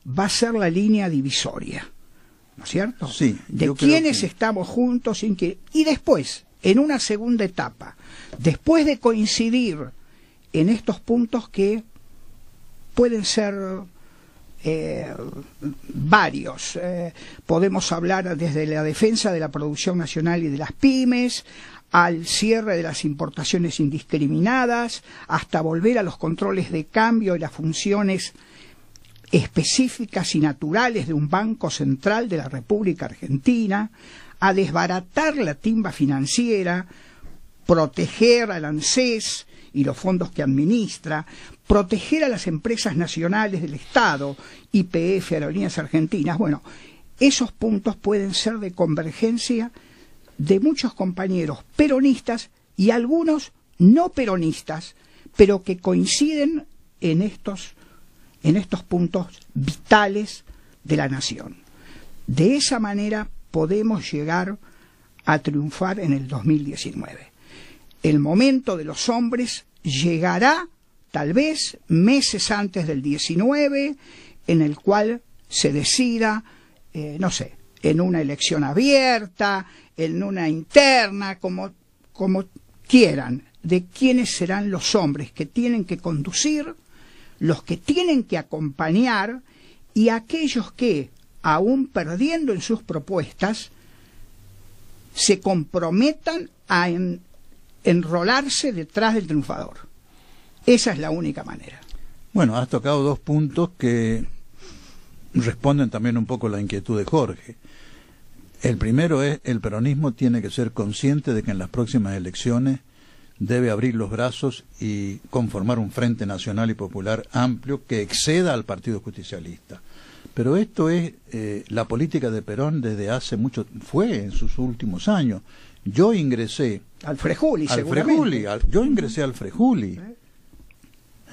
va a ser la línea divisoria, ¿no es cierto? Sí, de quienes estamos juntos y después, en una segunda etapa, después de coincidir en estos puntos que pueden ser varios. Podemos hablar desde la defensa de la producción nacional y de las pymes, al cierre de las importaciones indiscriminadas, hasta volver a los controles de cambio y las funciones específicas y naturales de un Banco Central de la República Argentina, a desbaratar la timba financiera, proteger al ANSES y los fondos que administra, proteger a las empresas nacionales del Estado, YPF, Aerolíneas Argentinas. Bueno, esos puntos pueden ser de convergencia de muchos compañeros peronistas y algunos no peronistas, pero que coinciden en estos puntos vitales de la nación. De esa manera podemos llegar a triunfar en el 2019. El momento de los hombres llegará tal vez meses antes del 19, en el cual se decida, no sé, en una elección abierta, en una interna, como quieran, de quiénes serán los hombres que tienen que conducir, los que tienen que acompañar y aquellos que, aún perdiendo en sus propuestas, se comprometan a enrolarse detrás del triunfador. Esa es la única manera. Bueno, has tocado dos puntos que responden también un poco a la inquietud de Jorge. El primero es, el peronismo tiene que ser consciente de que en las próximas elecciones debe abrir los brazos y conformar un frente nacional y popular amplio que exceda al Partido Justicialista. Pero esto es la política de Perón desde hace mucho, fue en sus últimos años. Yo ingresé al Frejuli, yo ingresé al Frejuli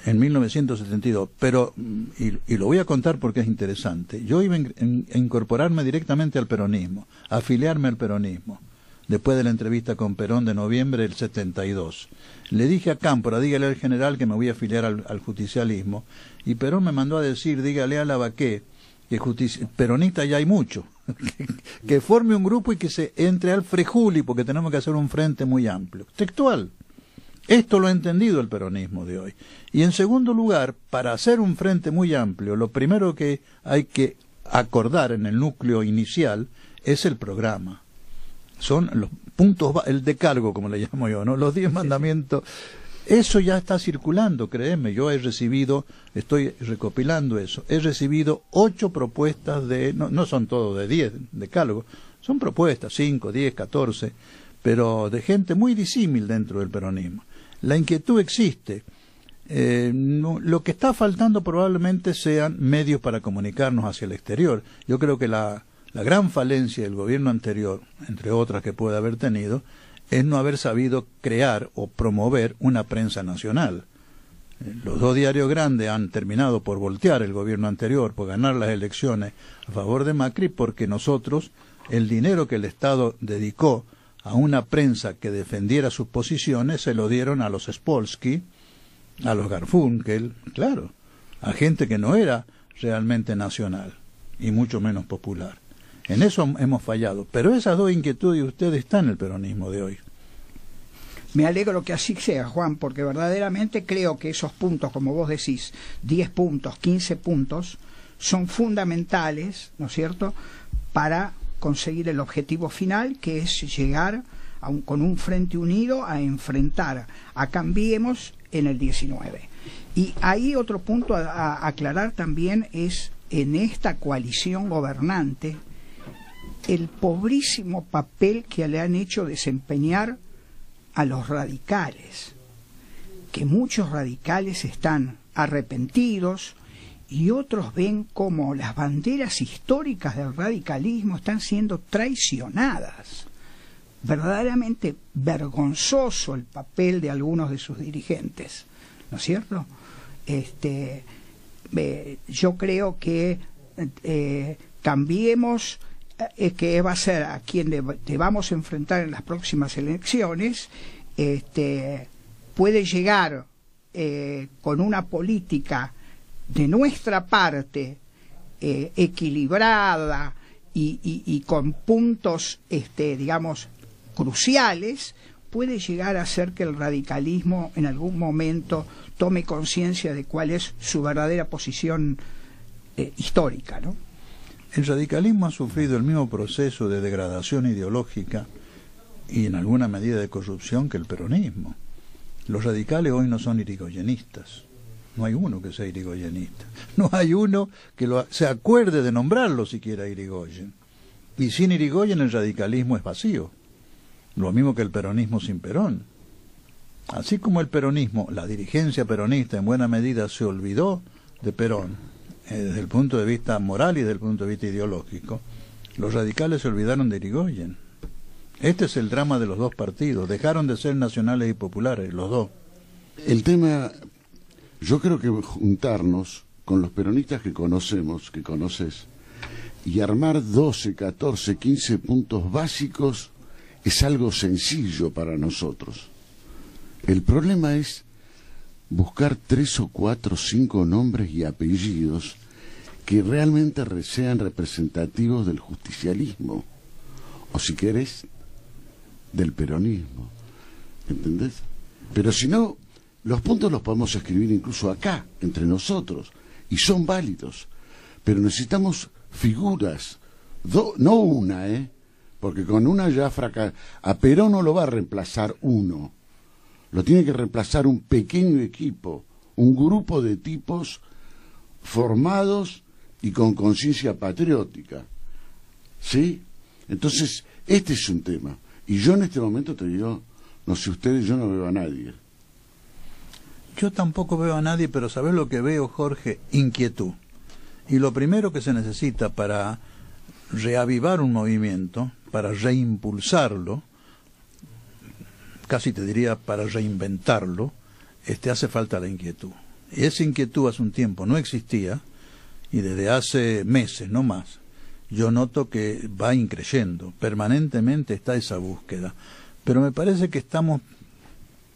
en 1972, pero, y lo voy a contar porque es interesante, yo iba a incorporarme directamente al peronismo, a afiliarme al peronismo, después de la entrevista con Perón de noviembre del 72. Le dije a Cámpora, dígale al general que me voy a afiliar al justicialismo, y Perón me mandó a decir, dígale a Lavaqué, que peronista ya hay mucho, que forme un grupo y que se entre al Frejuli, porque tenemos que hacer un frente muy amplio. Textual. Esto lo ha entendido el peronismo de hoy. Y en segundo lugar, para hacer un frente muy amplio, lo primero que hay que acordar en el núcleo inicial es el programa. Son los puntos, el decálogo, como le llamo yo, ¿no? Los 10 mandamientos. Eso ya está circulando, créeme. Yo he recibido, estoy recopilando eso, he recibido 8 propuestas no son todos de 10 decálogos, son propuestas, 5, 10, 14, pero de gente muy disímil dentro del peronismo. La inquietud existe. Lo que está faltando probablemente sean medios para comunicarnos hacia el exterior. Yo creo que la gran falencia del gobierno anterior, entre otras que puede haber tenido, es no haber sabido crear o promover una prensa nacional. Los 2 diarios grandes han terminado por voltear el gobierno anterior, por ganar las elecciones a favor de Macri, porque nosotros, el dinero que el Estado dedicó a una prensa que defendiera sus posiciones, se lo dieron a los Spolsky, a los Garfunkel, claro, a gente que no era realmente nacional y mucho menos popular. En eso hemos fallado, pero esas 2 inquietudes de ustedes están en el peronismo de hoy. Me alegro que así sea, Juan, porque verdaderamente creo que esos puntos, como vos decís, 10 puntos, 15 puntos, son fundamentales, ¿no es cierto?, para conseguir el objetivo final, que es llegar con un frente unido a enfrentar a Cambiemos en el 19. Y ahí otro punto a aclarar también es, en esta coalición gobernante, el pobrísimo papel que le han hecho desempeñar a los radicales, que muchos radicales están arrepentidos y otros ven como las banderas históricas del radicalismo están siendo traicionadas. Verdaderamente vergonzoso el papel de algunos de sus dirigentes, ¿no es cierto? Yo creo que Cambiemos, que va a ser a quien debamos enfrentar en las próximas elecciones, puede llegar con una política de nuestra parte equilibrada y con puntos, digamos, cruciales, puede llegar a hacer que el radicalismo en algún momento tome conciencia de cuál es su verdadera posición histórica, ¿no? El radicalismo ha sufrido el mismo proceso de degradación ideológica y en alguna medida de corrupción que el peronismo. Los radicales hoy no son irigoyenistas. No hay uno que sea irigoyenista. No hay uno que se acuerde de nombrarlo siquiera Irigoyen. Y sin Irigoyen el radicalismo es vacío. Lo mismo que el peronismo sin Perón. Así como el peronismo, la dirigencia peronista en buena medida se olvidó de Perón, desde el punto de vista moral y desde el punto de vista ideológico, los radicales se olvidaron de Irigoyen. Este es el drama de los dos partidos. Dejaron de ser nacionales y populares, los dos. El tema, yo creo que juntarnos con los peronistas que conoces, y armar 12, 14, 15 puntos básicos es algo sencillo para nosotros. El problema es buscar 3 o 4 o 5 nombres y apellidos que realmente sean representativos del justicialismo, o si querés, del peronismo, ¿entendés? Pero si no, los puntos los podemos escribir incluso acá, entre nosotros, y son válidos, pero necesitamos figuras, no una, porque con una ya a Perón no lo va a reemplazar uno, lo tiene que reemplazar un pequeño equipo, un grupo de tipos formados y con conciencia patriótica, ¿sí? Entonces, este es un tema. Y yo en este momento te digo, no sé ustedes, yo no veo a nadie. Yo tampoco veo a nadie, pero ¿sabés lo que veo, Jorge? Inquietud. Y lo primero que se necesita para reavivar un movimiento, para reimpulsarlo, casi te diría para reinventarlo, hace falta la inquietud. Y esa inquietud hace un tiempo no existía, y desde hace meses, no más, yo noto que va increyendo, permanentemente está esa búsqueda. Pero me parece que estamos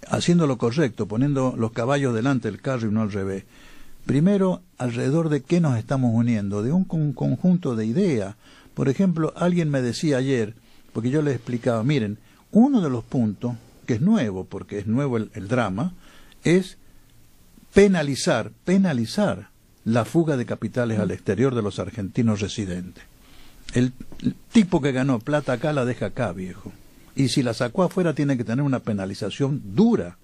haciendo lo correcto, poniendo los caballos delante del carro y no al revés. Primero, alrededor de qué nos estamos uniendo, de un conjunto de ideas. Por ejemplo, alguien me decía ayer, porque yo les explicaba, miren, uno de los puntos, que es nuevo, porque es nuevo el drama, es penalizar la fuga de capitales al exterior de los argentinos residentes. El tipo que ganó plata acá la deja acá, viejo. Y si la sacó afuera tiene que tener una penalización dura.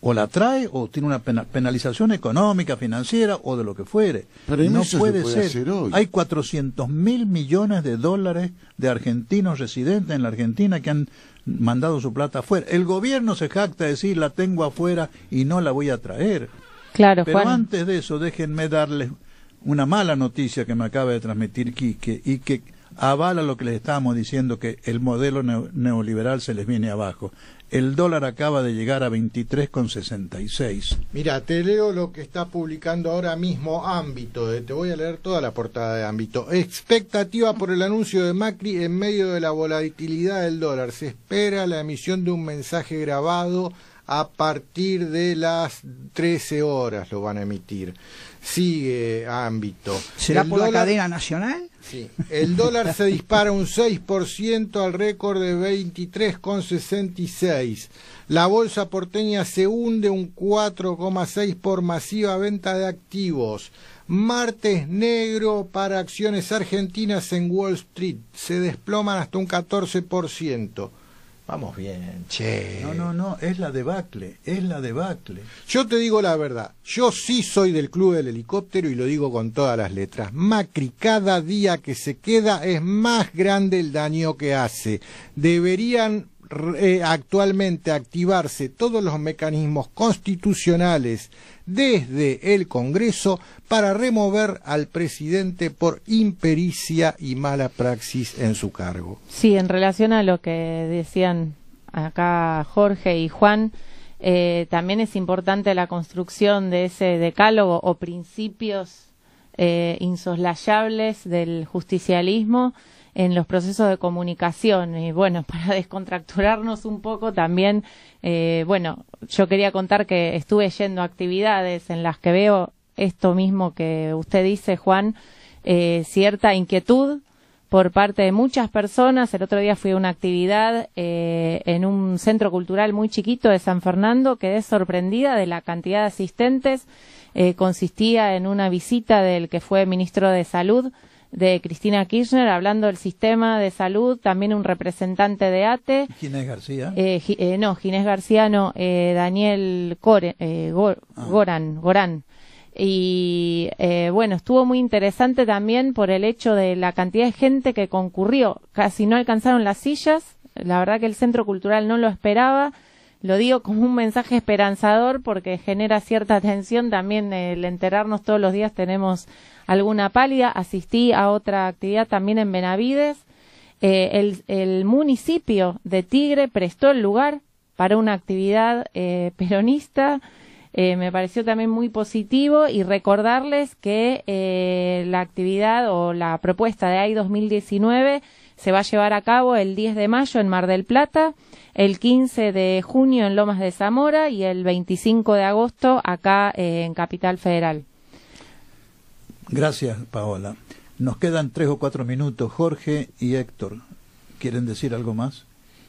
O la trae o tiene una penalización económica, financiera o de lo que fuere. Pero no eso puede se puede ser. Hacer hoy. Hay 400.000 millones de dólares de argentinos residentes en la Argentina que han mandado su plata afuera. El gobierno se jacta de decir la tengo afuera y no la voy a traer. Claro, pero Juan. antes de eso déjenme darles una mala noticia que me acaba de transmitir Quique y que avala lo que les estábamos diciendo, que el modelo neoliberal se les viene abajo. El dólar acaba de llegar a 23,66. Mira, te leo lo que está publicando ahora mismo Ámbito. Te voy a leer toda la portada de Ámbito. Expectativa por el anuncio de Macri en medio de la volatilidad del dólar. Se espera la emisión de un mensaje grabado a partir de las 13 horas, lo van a emitir. Sigue Ámbito. ¿Será por la cadena nacional? Sí. El dólar se dispara un 6% al récord de 23,66. La bolsa porteña se hunde un 4,6 por masiva venta de activos. Martes negro para acciones argentinas en Wall Street. Se desploman hasta un 14%. Vamos bien, che. No, es la debacle. Yo te digo la verdad, yo sí soy del club del helicóptero y lo digo con todas las letras. Macri, cada día que se queda es más grande el daño que hace. Deberían actualmente activarse todos los mecanismos constitucionales desde el Congreso para remover al presidente por impericia y mala praxis en su cargo. Sí, en relación a lo que decían acá Jorge y Juan, también es importante la construcción de ese decálogo o principios insoslayables del justicialismo en los procesos de comunicación. Y bueno, para descontracturarnos un poco también, yo quería contar que estuve yendo a actividades en las que veo esto mismo que usted dice, Juan, cierta inquietud por parte de muchas personas. El otro día fui a una actividad en un centro cultural muy chiquito de San Fernando. Quedé sorprendida de la cantidad de asistentes. Consistía en una visita del que fue ministro de Salud, de Cristina Kirchner, hablando del sistema de salud, también un representante de ATE. ¿Ginés García? No, Ginés García no, Daniel Gorán. Y bueno, estuvo muy interesante también por el hecho de la cantidad de gente que concurrió. Casi no alcanzaron las sillas. La verdad que el Centro Cultural no lo esperaba. Lo digo como un mensaje esperanzador porque genera cierta tensión también el enterarnos todos los días tenemos alguna pálida. Asistí a otra actividad también en Benavides. El municipio de Tigre prestó el lugar para una actividad peronista. Me pareció también muy positivo y recordarles que la actividad o la propuesta de AI 2019 se va a llevar a cabo el 10 de mayo en Mar del Plata, el 15 de junio en Lomas de Zamora y el 25 de agosto acá en Capital Federal. Gracias, Paola. Nos quedan 3 o 4 minutos. Jorge y Héctor, ¿quieren decir algo más?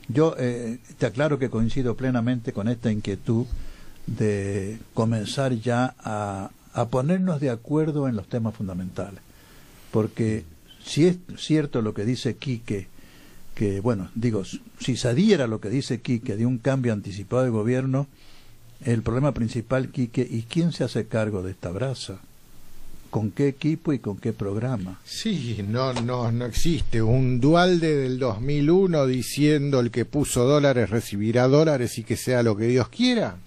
Yo te aclaro que coincido plenamente con esta inquietud de comenzar ya a ponernos de acuerdo en los temas fundamentales. Porque si es cierto lo que dice Quique, que bueno, digo, si se adhiera a lo que dice Quique de un cambio anticipado de gobierno, el problema principal, Quique, ¿y quién se hace cargo de esta brasa? ¿Con qué equipo y con qué programa? Sí, no existe un Duhalde del 2001 diciendo el que puso dólares recibirá dólares y que sea lo que Dios quiera.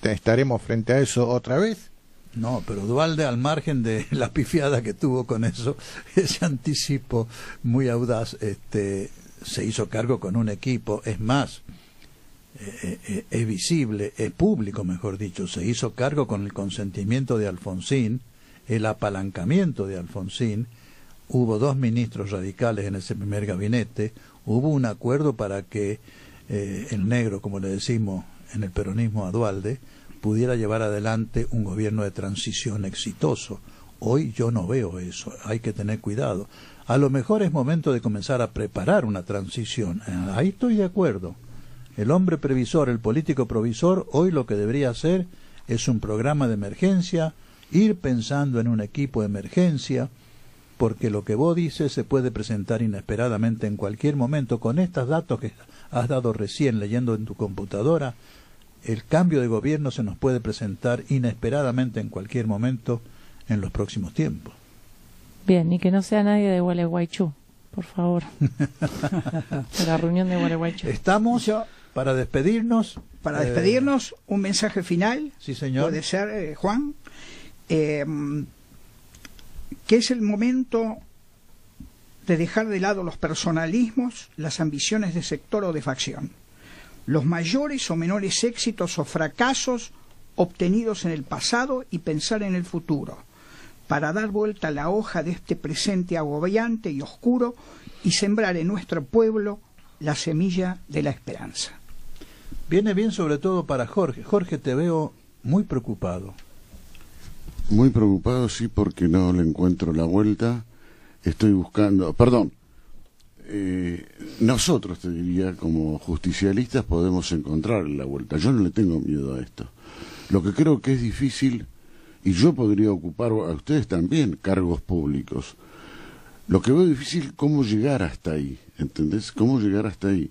¿Estaremos frente a eso otra vez? No, pero Duhalde, al margen de la pifiada que tuvo con eso, ese anticipo muy audaz, se hizo cargo con un equipo. Es más, es visible, es público, mejor dicho, se hizo cargo con el consentimiento de Alfonsín, el apalancamiento de Alfonsín. Hubo 2 ministros radicales en ese primer gabinete, hubo un acuerdo para que el negro, como le decimos en el peronismo a Duhalde, pudiera llevar adelante un gobierno de transición exitoso. Hoy yo no veo eso, hay que tener cuidado. A lo mejor es momento de comenzar a preparar una transición, ahí estoy de acuerdo. El hombre previsor, el político provisor, hoy lo que debería hacer es un programa de emergencia, ir pensando en un equipo de emergencia, porque lo que vos dices se puede presentar inesperadamente en cualquier momento. Con estos datos que has dado recién leyendo en tu computadora, el cambio de gobierno se nos puede presentar inesperadamente en cualquier momento en los próximos tiempos. Bien, y que no sea nadie de Gualeguaychú, por favor. De la reunión de Gualeguaychú. Estamos para despedirnos. Para despedirnos, un mensaje final. Sí, señor. Puede ser, Juan, que es el momento de dejar de lado los personalismos, las ambiciones de sector o de facción, los mayores o menores éxitos o fracasos obtenidos en el pasado y pensar en el futuro, para dar vuelta a la hoja de este presente agobiante y oscuro y sembrar en nuestro pueblo la semilla de la esperanza. Viene bien sobre todo para Jorge. Jorge, te veo muy preocupado. Muy preocupado, sí, porque no le encuentro la vuelta. Estoy buscando... Perdón. Nosotros, te diría, como justicialistas podemos encontrar la vuelta. Yo no le tengo miedo a esto. Lo que creo que es difícil, y yo podría ocupar a ustedes también cargos públicos, lo que veo difícil, cómo llegar hasta ahí, ¿entendés? Cómo llegar hasta ahí.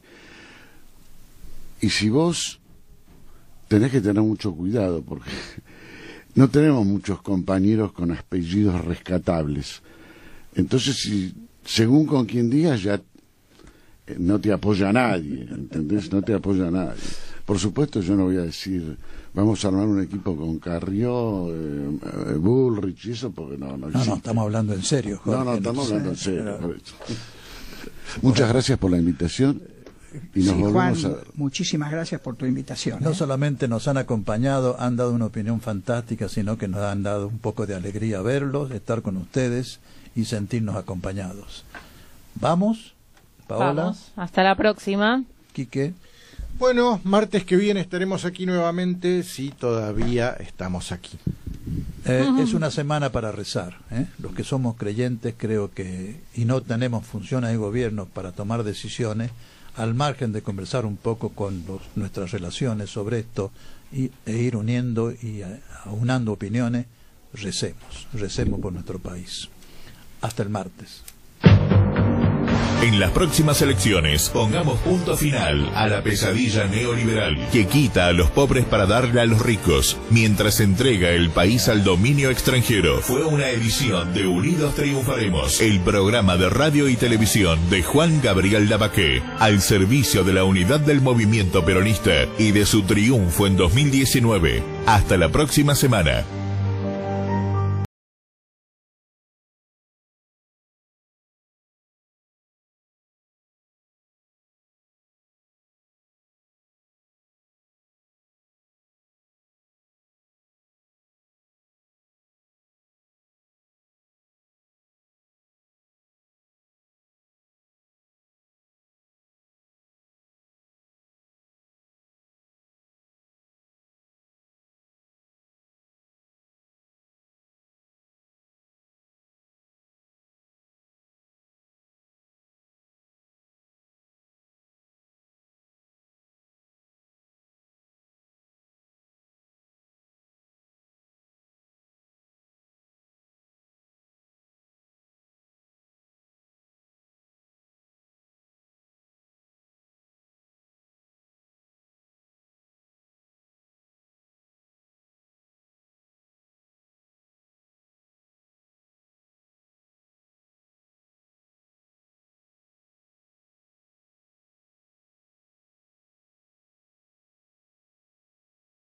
Y si vos tenés que tener mucho cuidado, porque no tenemos muchos compañeros con apellidos rescatables. Entonces, si según con quien digas, ya no te apoya nadie, ¿entendés? No te apoya nadie. Por supuesto, yo no voy a decir, vamos a armar un equipo con Carrió, Bullrich y eso, porque no existe. No, estamos hablando en serio, Jorge. No, estamos hablando en serio. Por eso. Muchas gracias por la invitación y nos volvemos Juan, a ver. Muchísimas gracias por tu invitación. No solamente nos han acompañado, han dado una opinión fantástica, sino que nos han dado un poco de alegría verlos, estar con ustedes y sentirnos acompañados. ¿Vamos, Paola? Vamos, hasta la próxima. Quique. Bueno, martes que viene estaremos aquí nuevamente, si todavía estamos aquí. Es una semana para rezar. Los que somos creyentes creo que, y no tenemos funciones de gobierno para tomar decisiones, al margen de conversar un poco con nuestras relaciones sobre esto e ir uniendo y aunando opiniones, recemos por nuestro país. Hasta el martes. En las próximas elecciones, pongamos punto final a la pesadilla neoliberal que quita a los pobres para darle a los ricos, mientras entrega el país al dominio extranjero. Fue una edición de Unidos Triunfaremos, el programa de radio y televisión de Juan Gabriel Labaqué, al servicio de la unidad del movimiento peronista y de su triunfo en 2019. Hasta la próxima semana.